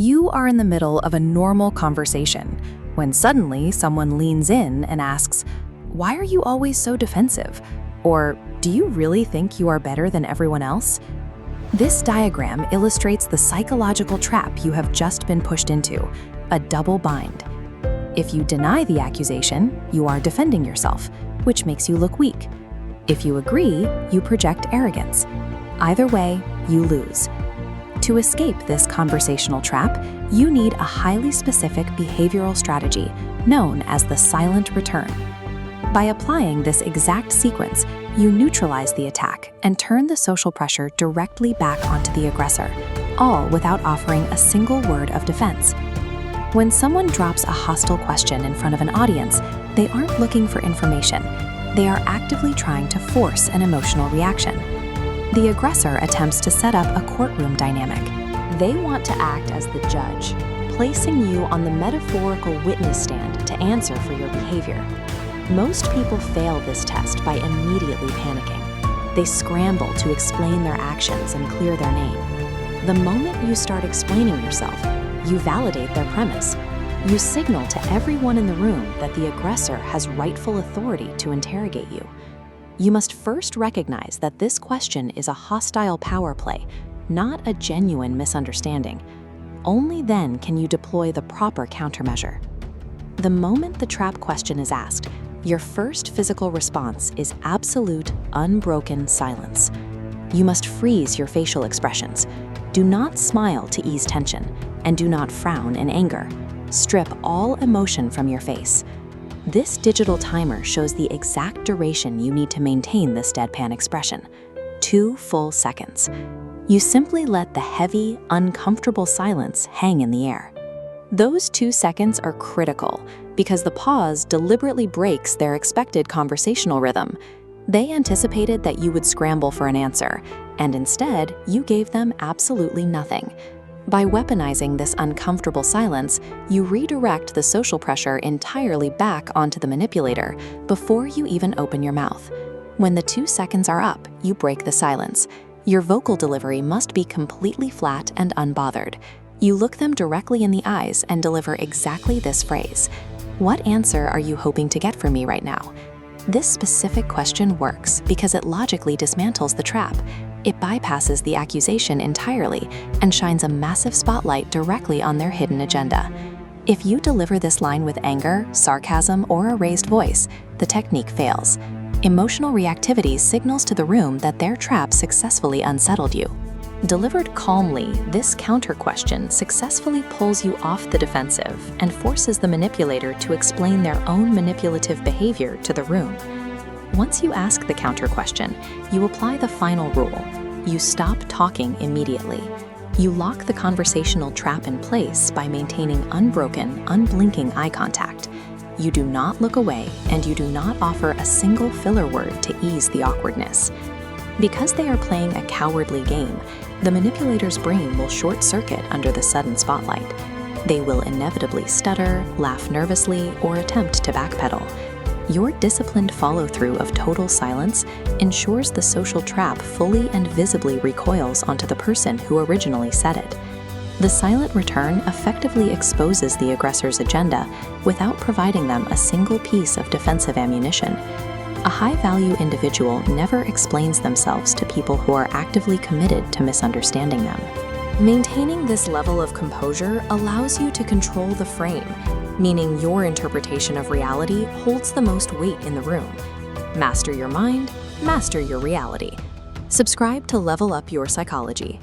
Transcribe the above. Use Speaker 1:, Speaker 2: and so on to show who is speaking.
Speaker 1: You are in the middle of a normal conversation when suddenly someone leans in and asks, "Why are you always so defensive?" Or, "Do you really think you are better than everyone else?" This diagram illustrates the psychological trap you have just been pushed into, a double bind. If you deny the accusation, you are defending yourself, which makes you look weak. If you agree, you project arrogance. Either way, you lose. To escape this conversational trap, you need a highly specific behavioral strategy known as the silent return. By applying this exact sequence, you neutralize the attack and turn the social pressure directly back onto the aggressor, all without offering a single word of defense. When someone drops a hostile question in front of an audience, they aren't looking for information. They are actively trying to force an emotional reaction. The aggressor attempts to set up a courtroom dynamic. They want to act as the judge, placing you on the metaphorical witness stand to answer for your behavior. Most people fail this test by immediately panicking. They scramble to explain their actions and clear their name. The moment you start explaining yourself, you validate their premise. You signal to everyone in the room that the aggressor has rightful authority to interrogate you. You must first recognize that this question is a hostile power play, not a genuine misunderstanding. Only then can you deploy the proper countermeasure. The moment the trap question is asked, your first physical response is absolute, unbroken silence. You must freeze your facial expressions. Do not smile to ease tension, and do not frown in anger. Strip all emotion from your face. This digital timer shows the exact duration you need to maintain this deadpan expression: 2 full seconds. You simply let the heavy, uncomfortable silence hang in the air. Those 2 seconds are critical because the pause deliberately breaks their expected conversational rhythm. They anticipated that you would scramble for an answer, and instead, you gave them absolutely nothing. By weaponizing this uncomfortable silence, you redirect the social pressure entirely back onto the manipulator before you even open your mouth. When the 2 seconds are up, you break the silence. Your vocal delivery must be completely flat and unbothered. You look them directly in the eyes and deliver exactly this phrase: "What answer are you hoping to get from me right now?" This specific question works because it logically dismantles the trap. It bypasses the accusation entirely and shines a massive spotlight directly on their hidden agenda. If you deliver this line with anger, sarcasm, or a raised voice, the technique fails. Emotional reactivity signals to the room that their trap successfully unsettled you. Delivered calmly, this counter question successfully pulls you off the defensive and forces the manipulator to explain their own manipulative behavior to the room. Once you ask the counter question, you apply the final rule. You stop talking immediately. You lock the conversational trap in place by maintaining unbroken, unblinking eye contact. You do not look away, and you do not offer a single filler word to ease the awkwardness. Because they are playing a cowardly game, the manipulator's brain will short-circuit under the sudden spotlight. They will inevitably stutter, laugh nervously, or attempt to backpedal. Your disciplined follow-through of total silence ensures the social trap fully and visibly recoils onto the person who originally said it. The silent return effectively exposes the aggressor's agenda without providing them a single piece of defensive ammunition. A high-value individual never explains themselves to people who are actively committed to misunderstanding them. Maintaining this level of composure allows you to control the frame, meaning your interpretation of reality holds the most weight in the room. Master your mind, master your reality. Subscribe to level up your psychology.